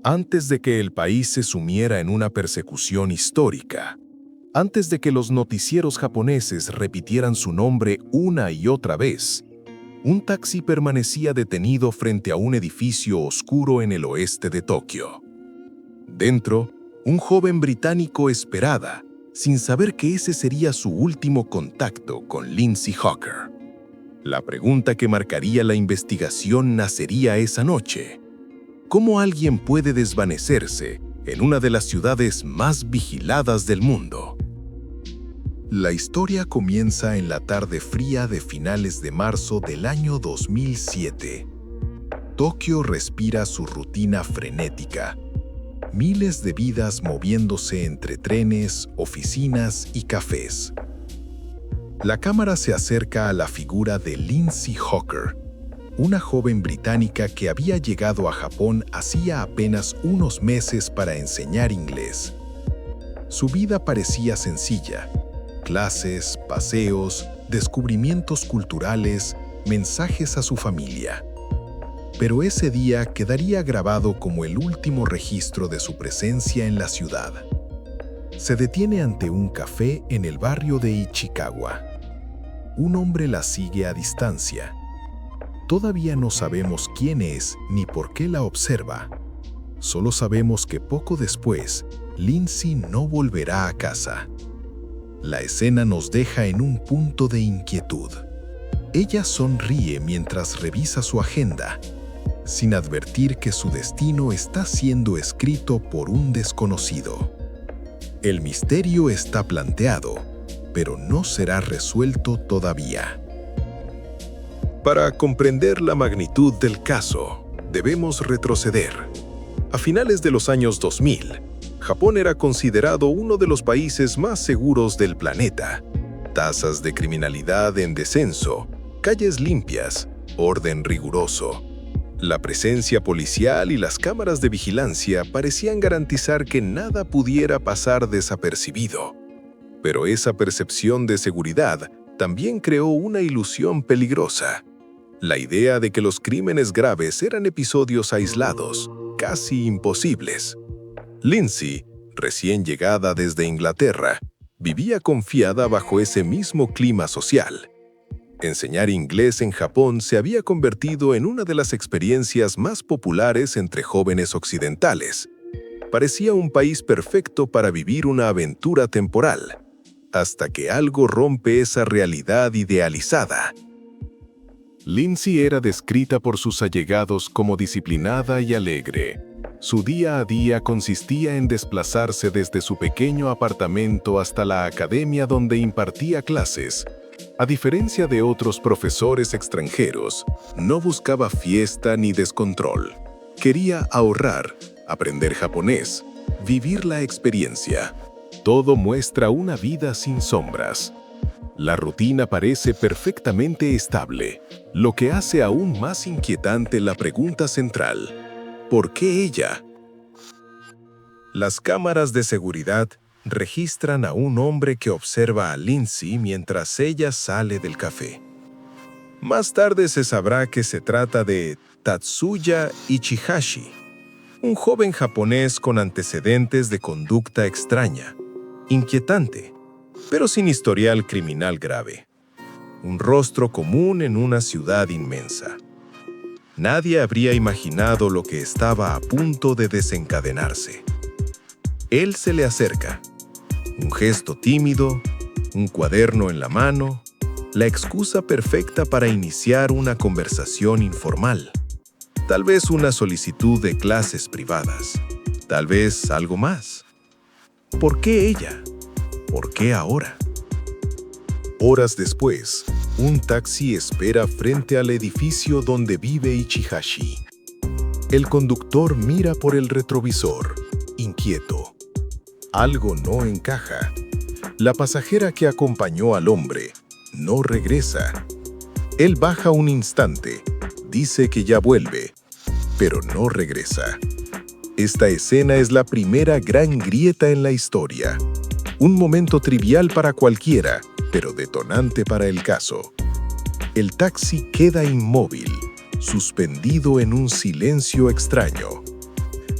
Antes de que el país se sumiera en una persecución histórica, antes de que los noticieros japoneses repitieran su nombre una y otra vez, un taxi permanecía detenido frente a un edificio oscuro en el oeste de Tokio. Dentro, un joven británico esperaba, sin saber que ese sería su último contacto con Lindsay Hawker. La pregunta que marcaría la investigación nacería esa noche. ¿Cómo alguien puede desvanecerse en una de las ciudades más vigiladas del mundo? La historia comienza en la tarde fría de finales de marzo del año 2007. Tokio respira su rutina frenética. Miles de vidas moviéndose entre trenes, oficinas y cafés. La cámara se acerca a la figura de Lindsay Hawker, una joven británica que había llegado a Japón hacía apenas unos meses para enseñar inglés. Su vida parecía sencilla: clases, paseos, descubrimientos culturales, mensajes a su familia. Pero ese día quedaría grabado como el último registro de su presencia en la ciudad. Se detiene ante un café en el barrio de Ichikawa. Un hombre la sigue a distancia. Todavía no sabemos quién es ni por qué la observa. Solo sabemos que poco después, Lindsay no volverá a casa. La escena nos deja en un punto de inquietud. Ella sonríe mientras revisa su agenda, sin advertir que su destino está siendo escrito por un desconocido. El misterio está planteado, pero no será resuelto todavía. Para comprender la magnitud del caso, debemos retroceder. A finales de los años 2000, Japón era considerado uno de los países más seguros del planeta. Tasas de criminalidad en descenso, calles limpias, orden riguroso. La presencia policial y las cámaras de vigilancia parecían garantizar que nada pudiera pasar desapercibido. Pero esa percepción de seguridad también creó una ilusión peligrosa. La idea de que los crímenes graves eran episodios aislados, casi imposibles. Lindsay, recién llegada desde Inglaterra, vivía confiada bajo ese mismo clima social. Enseñar inglés en Japón se había convertido en una de las experiencias más populares entre jóvenes occidentales. Parecía un país perfecto para vivir una aventura temporal, hasta que algo rompe esa realidad idealizada. Lindsay era descrita por sus allegados como disciplinada y alegre. Su día a día consistía en desplazarse desde su pequeño apartamento hasta la academia donde impartía clases. A diferencia de otros profesores extranjeros, no buscaba fiesta ni descontrol. Quería ahorrar, aprender japonés, vivir la experiencia. Todo muestra una vida sin sombras. La rutina parece perfectamente estable, lo que hace aún más inquietante la pregunta central: ¿por qué ella? Las cámaras de seguridad registran a un hombre que observa a Lindsay mientras ella sale del café. Más tarde se sabrá que se trata de Tatsuya Ichihashi, un joven japonés con antecedentes de conducta extraña, inquietante, pero sin historial criminal grave. Un rostro común en una ciudad inmensa. Nadie habría imaginado lo que estaba a punto de desencadenarse. Él se le acerca. Un gesto tímido, un cuaderno en la mano, la excusa perfecta para iniciar una conversación informal. Tal vez una solicitud de clases privadas, tal vez algo más. ¿Por qué ella? ¿Por qué ahora? Horas después, un taxi espera frente al edificio donde vive Ichihashi. El conductor mira por el retrovisor, inquieto. Algo no encaja. La pasajera que acompañó al hombre no regresa. Él baja un instante, dice que ya vuelve, pero no regresa. Esta escena es la primera gran grieta en la historia. Un momento trivial para cualquiera, pero detonante para el caso. El taxi queda inmóvil, suspendido en un silencio extraño.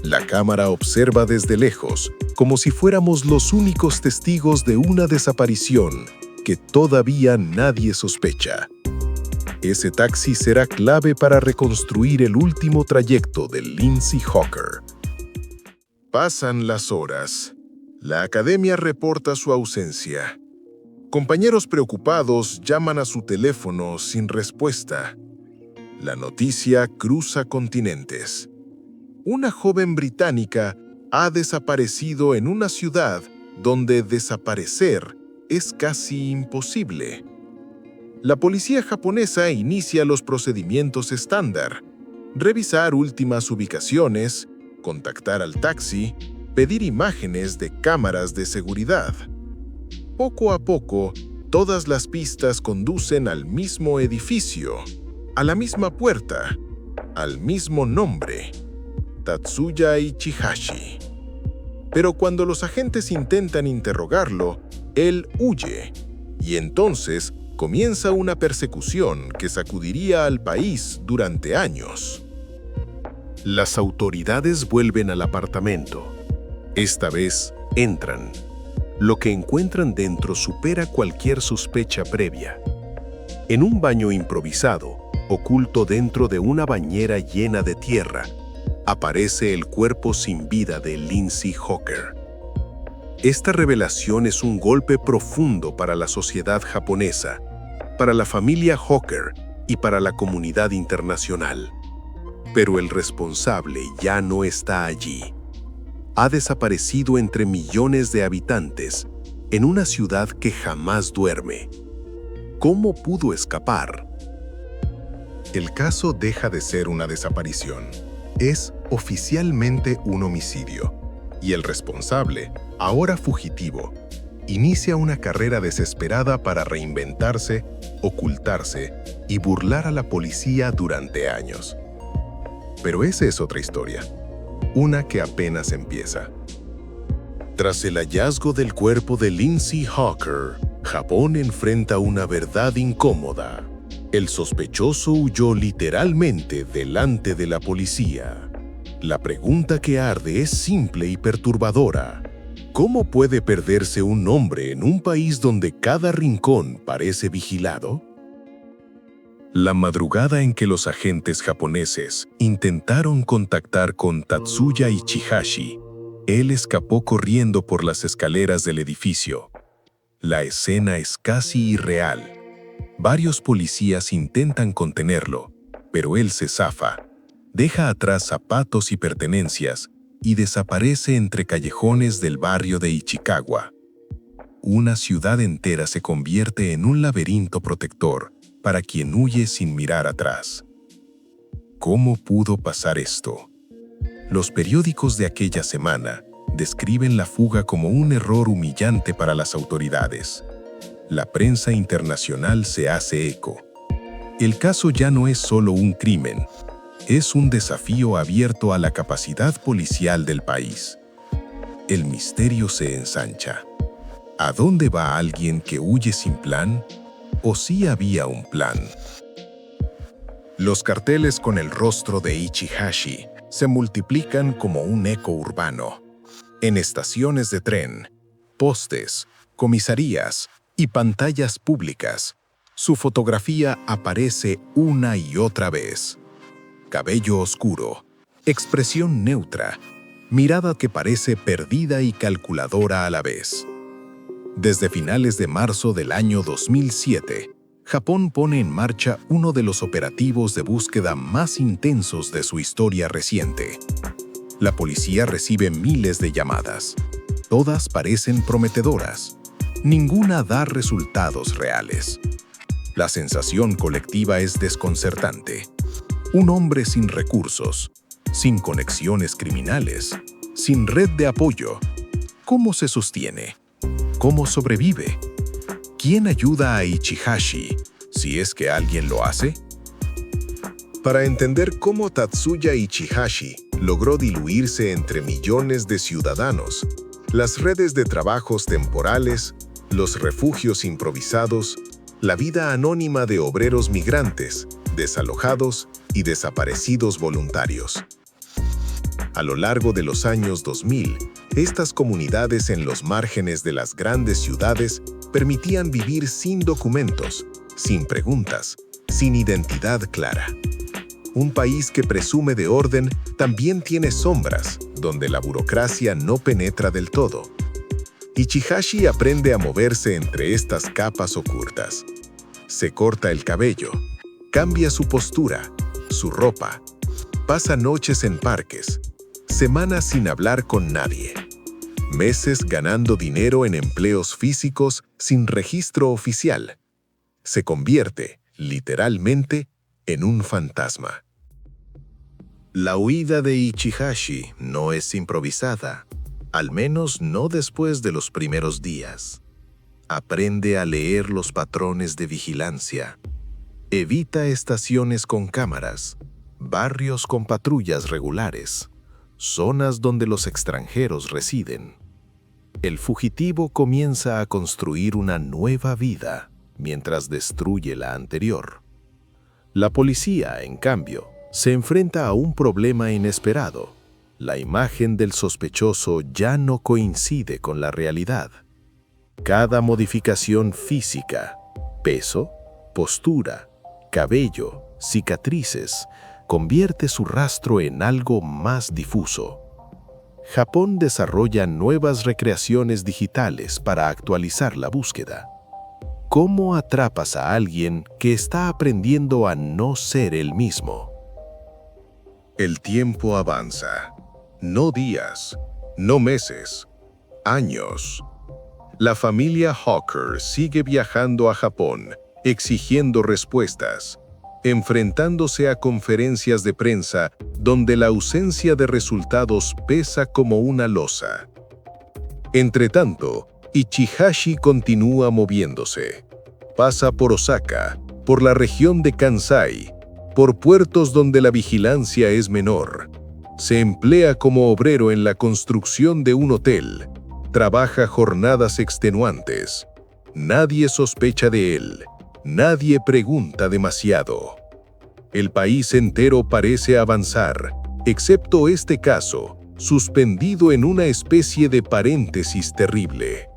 La cámara observa desde lejos, como si fuéramos los únicos testigos de una desaparición que todavía nadie sospecha. Ese taxi será clave para reconstruir el último trayecto de Lindsay Hawker. Pasan las horas. La academia reporta su ausencia. Compañeros preocupados llaman a su teléfono sin respuesta. La noticia cruza continentes. Una joven británica ha desaparecido en una ciudad donde desaparecer es casi imposible. La policía japonesa inicia los procedimientos estándar: revisar últimas ubicaciones, contactar al taxi, pedir imágenes de cámaras de seguridad. Poco a poco, todas las pistas conducen al mismo edificio, a la misma puerta, al mismo nombre: Tatsuya Ichihashi. Pero cuando los agentes intentan interrogarlo, él huye, y entonces comienza una persecución que sacudiría al país durante años. Las autoridades vuelven al apartamento. Esta vez entran. Lo que encuentran dentro supera cualquier sospecha previa. En un baño improvisado, oculto dentro de una bañera llena de tierra, aparece el cuerpo sin vida de Lindsay Hawker. Esta revelación es un golpe profundo para la sociedad japonesa, para la familia Hawker y para la comunidad internacional. Pero el responsable ya no está allí. Ha desaparecido entre millones de habitantes, en una ciudad que jamás duerme. ¿Cómo pudo escapar? El caso deja de ser una desaparición. Es oficialmente un homicidio. Y el responsable, ahora fugitivo, inicia una carrera desesperada para reinventarse, ocultarse y burlar a la policía durante años. Pero esa es otra historia, una que apenas empieza. Tras el hallazgo del cuerpo de Lindsay Hawker, Japón enfrenta una verdad incómoda. El sospechoso huyó literalmente delante de la policía. La pregunta que arde es simple y perturbadora. ¿Cómo puede perderse un hombre en un país donde cada rincón parece vigilado? La madrugada en que los agentes japoneses intentaron contactar con Tatsuya Ichihashi, él escapó corriendo por las escaleras del edificio. La escena es casi irreal. Varios policías intentan contenerlo, pero él se zafa. Deja atrás zapatos y pertenencias y desaparece entre callejones del barrio de Ichikawa. Una ciudad entera se convierte en un laberinto protector para quien huye sin mirar atrás. ¿Cómo pudo pasar esto? Los periódicos de aquella semana describen la fuga como un error humillante para las autoridades. La prensa internacional se hace eco. El caso ya no es solo un crimen, es un desafío abierto a la capacidad policial del país. El misterio se ensancha. ¿A dónde va alguien que huye sin plan? ¿O sí había un plan? Los carteles con el rostro de Ichihashi se multiplican como un eco urbano. En estaciones de tren, postes, comisarías y pantallas públicas, su fotografía aparece una y otra vez. Cabello oscuro, expresión neutra, mirada que parece perdida y calculadora a la vez. Desde finales de marzo del año 2007, Japón pone en marcha uno de los operativos de búsqueda más intensos de su historia reciente. La policía recibe miles de llamadas. Todas parecen prometedoras. Ninguna da resultados reales. La sensación colectiva es desconcertante. Un hombre sin recursos, sin conexiones criminales, sin red de apoyo. ¿Cómo se sostiene? ¿Cómo sobrevive? ¿Quién ayuda a Ichihashi, si es que alguien lo hace? Para entender cómo Tatsuya Ichihashi logró diluirse entre millones de ciudadanos, las redes de trabajos temporales, los refugios improvisados, la vida anónima de obreros migrantes, desalojados y desaparecidos voluntarios. A lo largo de los años 2000, estas comunidades en los márgenes de las grandes ciudades permitían vivir sin documentos, sin preguntas, sin identidad clara. Un país que presume de orden también tiene sombras, donde la burocracia no penetra del todo. Ichihashi aprende a moverse entre estas capas ocultas. Se corta el cabello, cambia su postura, su ropa, pasa noches en parques, semanas sin hablar con nadie, meses ganando dinero en empleos físicos sin registro oficial. Se convierte, literalmente, en un fantasma. La huida de Ichihashi no es improvisada, al menos no después de los primeros días. Aprende a leer los patrones de vigilancia. Evita estaciones con cámaras, barrios con patrullas regulares, zonas donde los extranjeros residen. El fugitivo comienza a construir una nueva vida mientras destruye la anterior. La policía, en cambio, se enfrenta a un problema inesperado. La imagen del sospechoso ya no coincide con la realidad. Cada modificación física, peso, postura, cabello, cicatrices, convierte su rastro en algo más difuso. Japón desarrolla nuevas recreaciones digitales para actualizar la búsqueda. ¿Cómo atrapas a alguien que está aprendiendo a no ser el mismo? El tiempo avanza. No días, no meses, años. La familia Hawker sigue viajando a Japón, exigiendo respuestas, enfrentándose a conferencias de prensa donde la ausencia de resultados pesa como una losa. Entretanto, Ichihashi continúa moviéndose. Pasa por Osaka, por la región de Kansai, por puertos donde la vigilancia es menor. Se emplea como obrero en la construcción de un hotel. Trabaja jornadas extenuantes. Nadie sospecha de él. Nadie pregunta demasiado. El país entero parece avanzar, excepto este caso, suspendido en una especie de paréntesis terrible.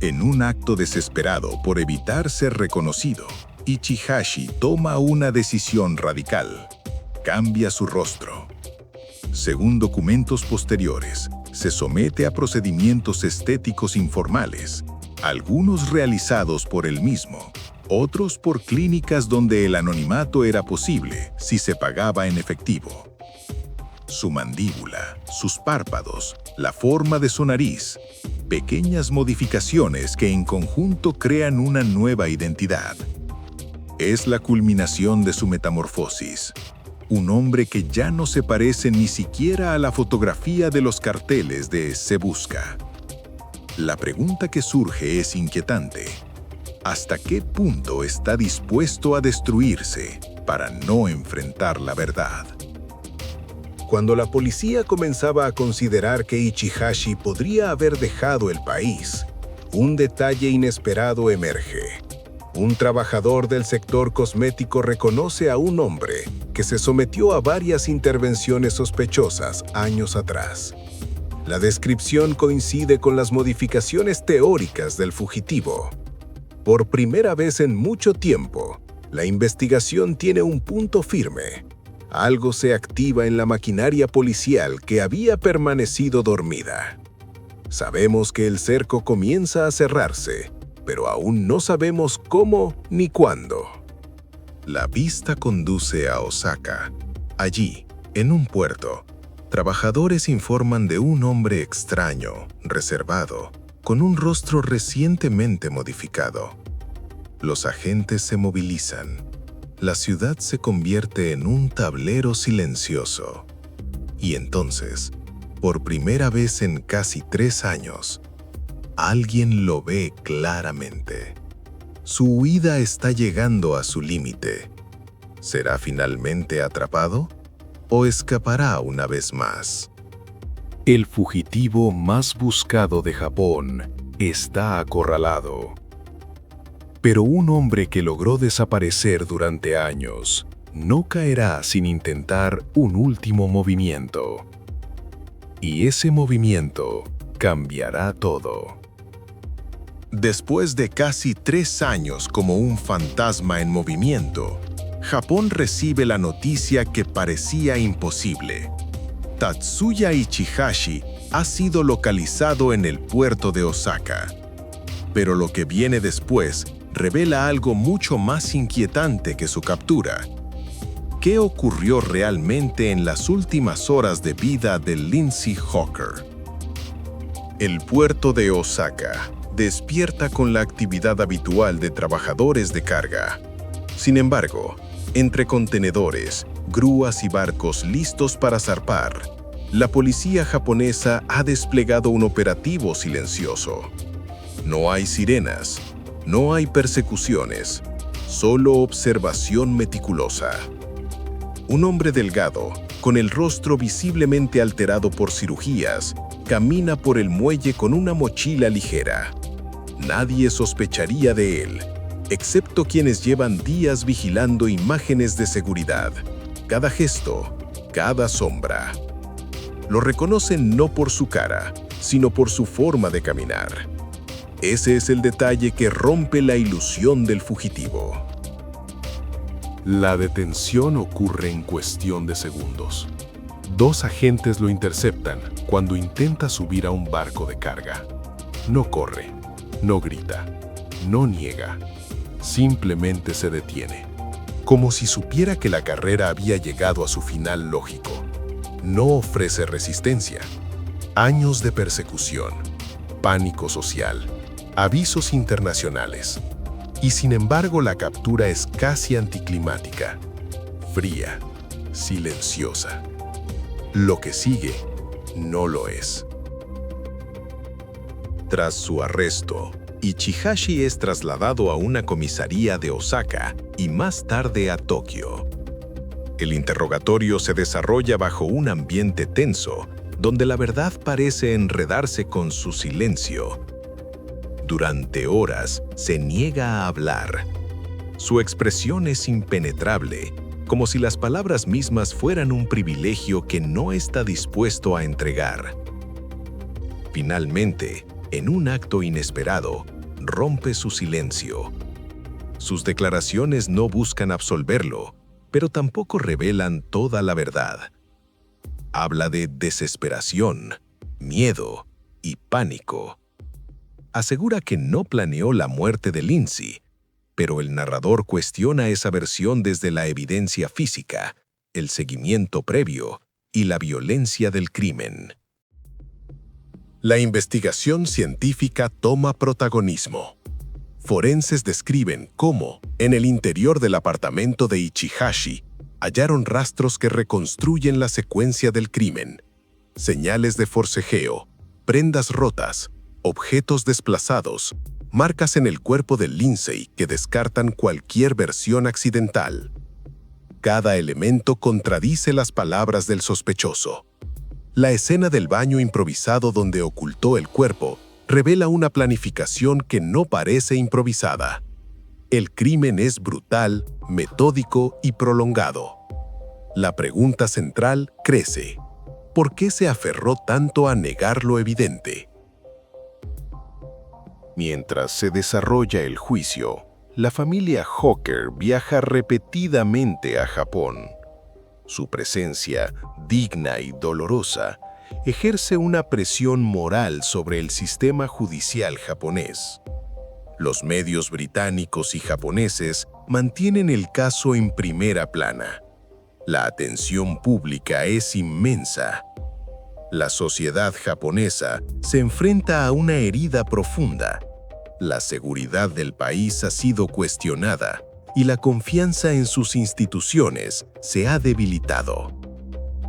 En un acto desesperado por evitar ser reconocido, Ichihashi toma una decisión radical. Cambia su rostro. Según documentos posteriores, se somete a procedimientos estéticos informales, algunos realizados por él mismo, otros por clínicas donde el anonimato era posible si se pagaba en efectivo. Su mandíbula, sus párpados, la forma de su nariz, pequeñas modificaciones que en conjunto crean una nueva identidad. Es la culminación de su metamorfosis. Un hombre que ya no se parece ni siquiera a la fotografía de los carteles de Se Busca. La pregunta que surge es inquietante. ¿Hasta qué punto está dispuesto a destruirse para no enfrentar la verdad? Cuando la policía comenzaba a considerar que Ichihashi podría haber dejado el país, un detalle inesperado emerge. Un trabajador del sector cosmético reconoce a un hombre que se sometió a varias intervenciones sospechosas años atrás. La descripción coincide con las modificaciones teóricas del fugitivo. Por primera vez en mucho tiempo, la investigación tiene un punto firme. Algo se activa en la maquinaria policial que había permanecido dormida. Sabemos que el cerco comienza a cerrarse, pero aún no sabemos cómo ni cuándo. La vista conduce a Osaka. Allí, en un puerto, trabajadores informan de un hombre extraño, reservado, con un rostro recientemente modificado. Los agentes se movilizan. La ciudad se convierte en un tablero silencioso. Y entonces, por primera vez en casi 3 años, alguien lo ve claramente. Su huida está llegando a su límite. ¿Será finalmente atrapado? ¿O escapará una vez más? El fugitivo más buscado de Japón está acorralado. Pero un hombre que logró desaparecer durante años no caerá sin intentar un último movimiento. Y ese movimiento cambiará todo. Después de casi 3 años como un fantasma en movimiento, Japón recibe la noticia que parecía imposible. Tatsuya Ichihashi ha sido localizado en el puerto de Osaka. Pero lo que viene después revela algo mucho más inquietante que su captura. ¿Qué ocurrió realmente en las últimas horas de vida de Lindsay Hawker? El puerto de Osaka despierta con la actividad habitual de trabajadores de carga. Sin embargo, entre contenedores, grúas y barcos listos para zarpar, la policía japonesa ha desplegado un operativo silencioso. No hay sirenas, no hay persecuciones, solo observación meticulosa. Un hombre delgado, con el rostro visiblemente alterado por cirugías, camina por el muelle con una mochila ligera. Nadie sospecharía de él, excepto quienes llevan días vigilando imágenes de seguridad, cada gesto, cada sombra. Lo reconocen no por su cara, sino por su forma de caminar. Ese es el detalle que rompe la ilusión del fugitivo. La detención ocurre en cuestión de segundos. 2 agentes lo interceptan cuando intenta subir a un barco de carga. No corre, no grita, no niega. Simplemente se detiene, como si supiera que la carrera había llegado a su final lógico. No ofrece resistencia. Años de persecución, pánico social, avisos internacionales. Y sin embargo la captura es casi anticlimática, fría, silenciosa. Lo que sigue no lo es. Tras su arresto, Ichihashi es trasladado a una comisaría de Osaka y más tarde a Tokio. El interrogatorio se desarrolla bajo un ambiente tenso, donde la verdad parece enredarse con su silencio. Durante horas se niega a hablar. Su expresión es impenetrable, como si las palabras mismas fueran un privilegio que no está dispuesto a entregar. Finalmente, en un acto inesperado, rompe su silencio. Sus declaraciones no buscan absolverlo, pero tampoco revelan toda la verdad. Habla de desesperación, miedo y pánico. Asegura que no planeó la muerte de Lindsay, pero el narrador cuestiona esa versión desde la evidencia física, el seguimiento previo y la violencia del crimen. La investigación científica toma protagonismo. Forenses describen cómo, en el interior del apartamento de Ichihashi, hallaron rastros que reconstruyen la secuencia del crimen, señales de forcejeo, prendas rotas, objetos desplazados, marcas en el cuerpo de Lindsay que descartan cualquier versión accidental. Cada elemento contradice las palabras del sospechoso. La escena del baño improvisado donde ocultó el cuerpo revela una planificación que no parece improvisada. El crimen es brutal, metódico y prolongado. La pregunta central crece. ¿Por qué se aferró tanto a negar lo evidente? Mientras se desarrolla el juicio, la familia Hawker viaja repetidamente a Japón. Su presencia, digna y dolorosa, ejerce una presión moral sobre el sistema judicial japonés. Los medios británicos y japoneses mantienen el caso en primera plana. La atención pública es inmensa. La sociedad japonesa se enfrenta a una herida profunda. La seguridad del país ha sido cuestionada y la confianza en sus instituciones se ha debilitado.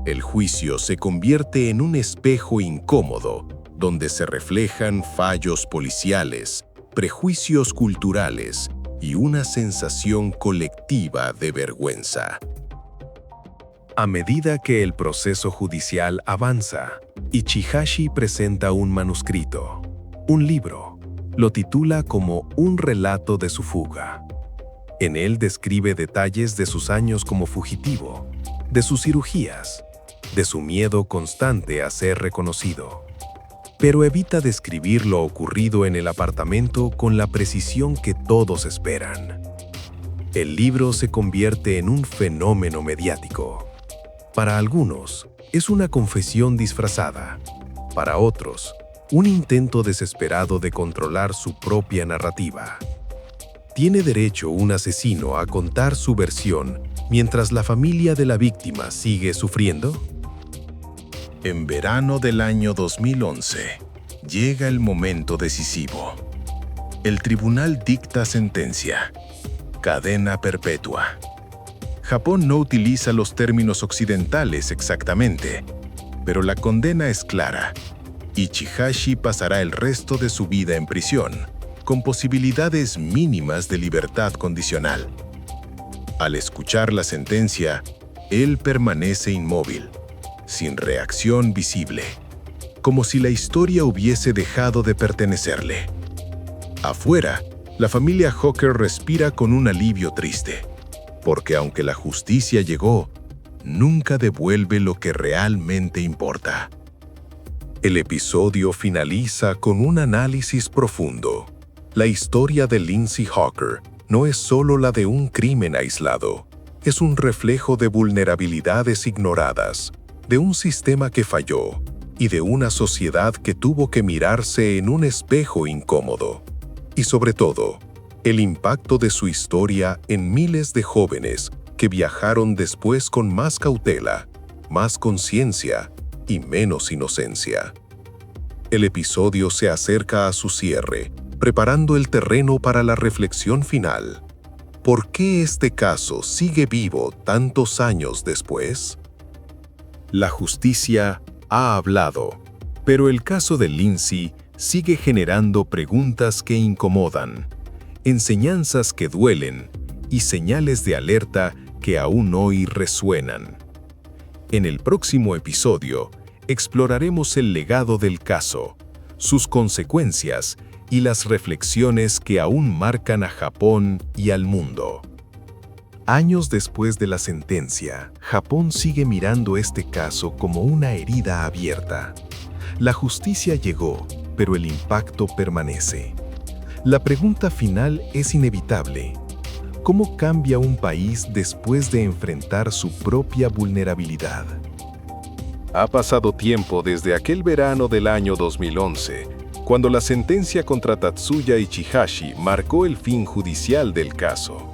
El juicio se convierte en un espejo incómodo donde se reflejan fallos policiales, prejuicios culturales y una sensación colectiva de vergüenza. A medida que el proceso judicial avanza, Ichihashi presenta un manuscrito, un libro. Lo titula como un relato de su fuga. En él describe detalles de sus años como fugitivo, de sus cirugías, de su miedo constante a ser reconocido. Pero evita describir lo ocurrido en el apartamento con la precisión que todos esperan. El libro se convierte en un fenómeno mediático. Para algunos, es una confesión disfrazada. Para otros, un intento desesperado de controlar su propia narrativa. ¿Tiene derecho un asesino a contar su versión mientras la familia de la víctima sigue sufriendo? En verano del año 2011, llega el momento decisivo. El tribunal dicta sentencia: cadena perpetua. Japón no utiliza los términos occidentales exactamente, pero la condena es clara. Ichihashi pasará el resto de su vida en prisión, con posibilidades mínimas de libertad condicional. Al escuchar la sentencia, él permanece inmóvil, sin reacción visible, como si la historia hubiese dejado de pertenecerle. Afuera, la familia Hawker respira con un alivio triste, porque aunque la justicia llegó, nunca devuelve lo que realmente importa. El episodio finaliza con un análisis profundo. La historia de Lindsay Hawker no es solo la de un crimen aislado, es un reflejo de vulnerabilidades ignoradas, de un sistema que falló y de una sociedad que tuvo que mirarse en un espejo incómodo. Y sobre todo, el impacto de su historia en miles de jóvenes que viajaron después con más cautela, más conciencia y menos inocencia. El episodio se acerca a su cierre, preparando el terreno para la reflexión final. ¿Por qué este caso sigue vivo tantos años después? La justicia ha hablado, pero el caso de Lindsay sigue generando preguntas que incomodan, enseñanzas que duelen y señales de alerta que aún hoy resuenan. En el próximo episodio, exploraremos el legado del caso, sus consecuencias y las reflexiones que aún marcan a Japón y al mundo. Años después de la sentencia, Japón sigue mirando este caso como una herida abierta. La justicia llegó, pero el impacto permanece. La pregunta final es inevitable. ¿Cómo cambia un país después de enfrentar su propia vulnerabilidad? Ha pasado tiempo desde aquel verano del año 2011, cuando la sentencia contra Tatsuya Ichihashi marcó el fin judicial del caso.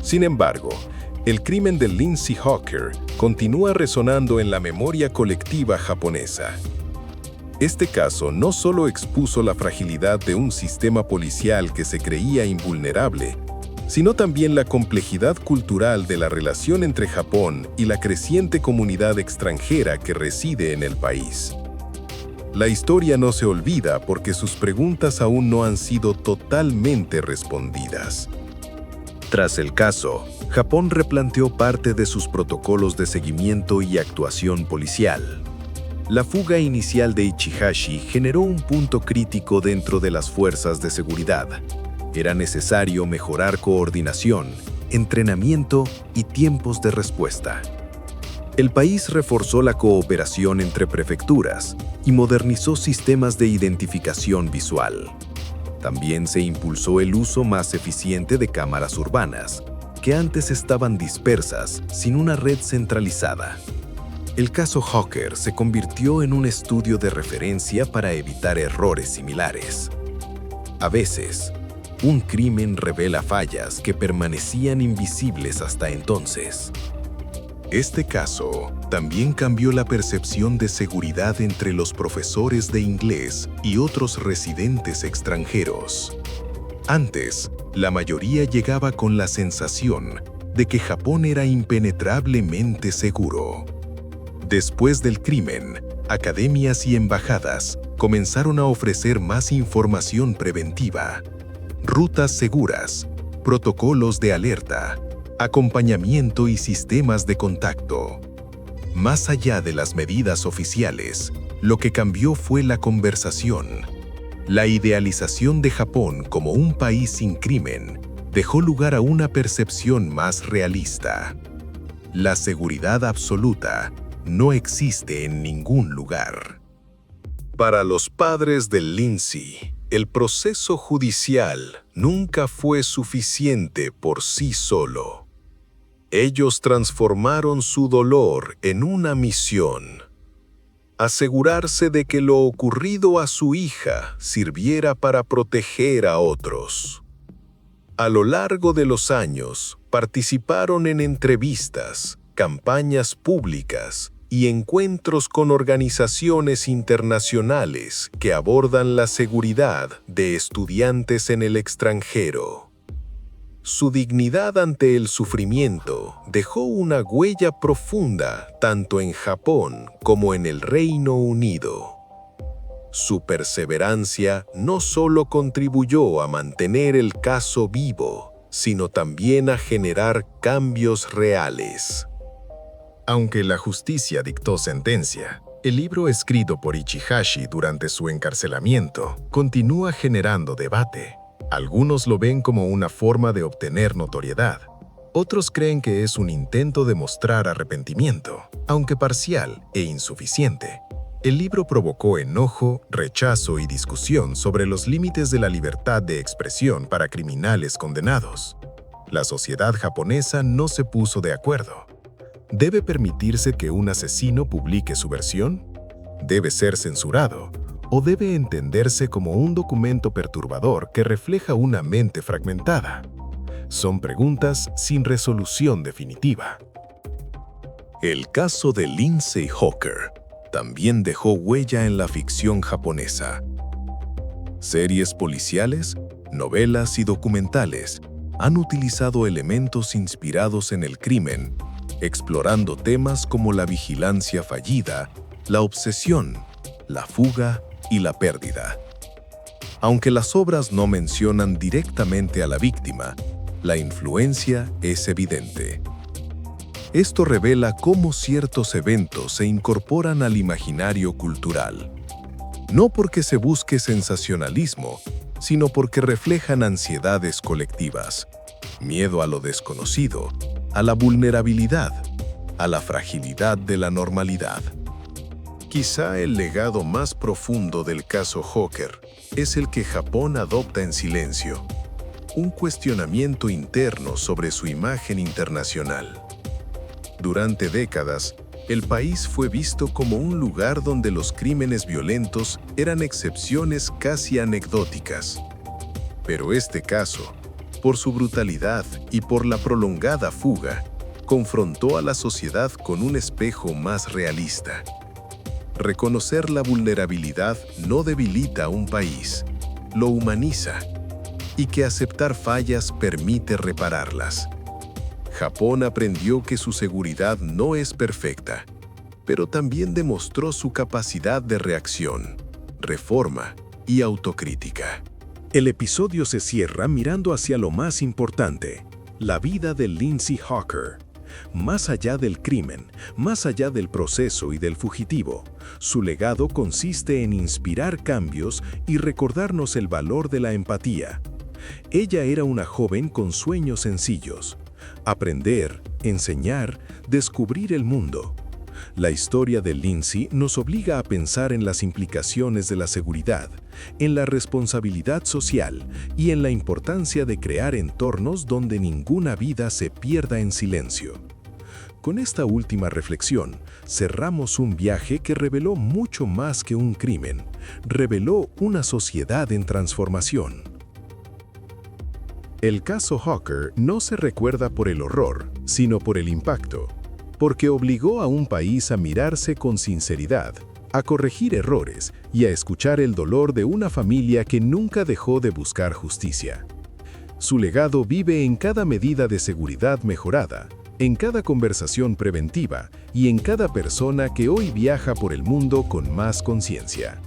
Sin embargo, el crimen de Lindsay Hawker continúa resonando en la memoria colectiva japonesa. Este caso no solo expuso la fragilidad de un sistema policial que se creía invulnerable, sino también la complejidad cultural de la relación entre Japón y la creciente comunidad extranjera que reside en el país. La historia no se olvida porque sus preguntas aún no han sido totalmente respondidas. Tras el caso, Japón replanteó parte de sus protocolos de seguimiento y actuación policial. La fuga inicial de Ichihashi generó un punto crítico dentro de las fuerzas de seguridad. Era necesario mejorar coordinación, entrenamiento y tiempos de respuesta. El país reforzó la cooperación entre prefecturas y modernizó sistemas de identificación visual. También se impulsó el uso más eficiente de cámaras urbanas, que antes estaban dispersas sin una red centralizada. El caso Hawker se convirtió en un estudio de referencia para evitar errores similares. A veces, un crimen revela fallas que permanecían invisibles hasta entonces. Este caso también cambió la percepción de seguridad entre los profesores de inglés y otros residentes extranjeros. Antes, la mayoría llegaba con la sensación de que Japón era impenetrablemente seguro. Después del crimen, academias y embajadas comenzaron a ofrecer más información preventiva, rutas seguras, protocolos de alerta, acompañamiento y sistemas de contacto. Más allá de las medidas oficiales, lo que cambió fue la conversación. La idealización de Japón como un país sin crimen dejó lugar a una percepción más realista. La seguridad absoluta no existe en ningún lugar. Para los padres de Lindsay, el proceso judicial nunca fue suficiente por sí solo. Ellos transformaron su dolor en una misión: asegurarse de que lo ocurrido a su hija sirviera para proteger a otros. A lo largo de los años, participaron en entrevistas, campañas públicas y encuentros con organizaciones internacionales que abordan la seguridad de estudiantes en el extranjero. Su dignidad ante el sufrimiento dejó una huella profunda tanto en Japón como en el Reino Unido. Su perseverancia no solo contribuyó a mantener el caso vivo, sino también a generar cambios reales. Aunque la justicia dictó sentencia, el libro escrito por Ichihashi durante su encarcelamiento continúa generando debate. Algunos lo ven como una forma de obtener notoriedad. Otros creen que es un intento de mostrar arrepentimiento, aunque parcial e insuficiente. El libro provocó enojo, rechazo y discusión sobre los límites de la libertad de expresión para criminales condenados. La sociedad japonesa no se puso de acuerdo. ¿Debe permitirse que un asesino publique su versión? ¿Debe ser censurado? ¿O debe entenderse como un documento perturbador que refleja una mente fragmentada? Son preguntas sin resolución definitiva. El caso de Lindsay Hawker también dejó huella en la ficción japonesa. Series policiales, novelas y documentales han utilizado elementos inspirados en el crimen, explorando temas como la vigilancia fallida, la obsesión, la fuga y la pérdida. Aunque las obras no mencionan directamente a la víctima, la influencia es evidente. Esto revela cómo ciertos eventos se incorporan al imaginario cultural. No porque se busque sensacionalismo, sino porque reflejan ansiedades colectivas, miedo a lo desconocido, a la vulnerabilidad, a la fragilidad de la normalidad. Quizá el legado más profundo del caso Hawker es el que Japón adopta en silencio, un cuestionamiento interno sobre su imagen internacional. Durante décadas, el país fue visto como un lugar donde los crímenes violentos eran excepciones casi anecdóticas. Pero este caso, por su brutalidad y por la prolongada fuga, confrontó a la sociedad con un espejo más realista. Reconocer la vulnerabilidad no debilita a un país, lo humaniza, y que aceptar fallas permite repararlas. Japón aprendió que su seguridad no es perfecta, pero también demostró su capacidad de reacción, reforma y autocrítica. El episodio se cierra mirando hacia lo más importante, la vida de Lindsay Hawker. Más allá del crimen, más allá del proceso y del fugitivo, su legado consiste en inspirar cambios y recordarnos el valor de la empatía. Ella era una joven con sueños sencillos: aprender, enseñar, descubrir el mundo. La historia de Lindsay nos obliga a pensar en las implicaciones de la seguridad, en la responsabilidad social y en la importancia de crear entornos donde ninguna vida se pierda en silencio. Con esta última reflexión, cerramos un viaje que reveló mucho más que un crimen, reveló una sociedad en transformación. El caso Hawker no se recuerda por el horror, sino por el impacto, porque obligó a un país a mirarse con sinceridad, a corregir errores y a escuchar el dolor de una familia que nunca dejó de buscar justicia. Su legado vive en cada medida de seguridad mejorada, en cada conversación preventiva y en cada persona que hoy viaja por el mundo con más conciencia.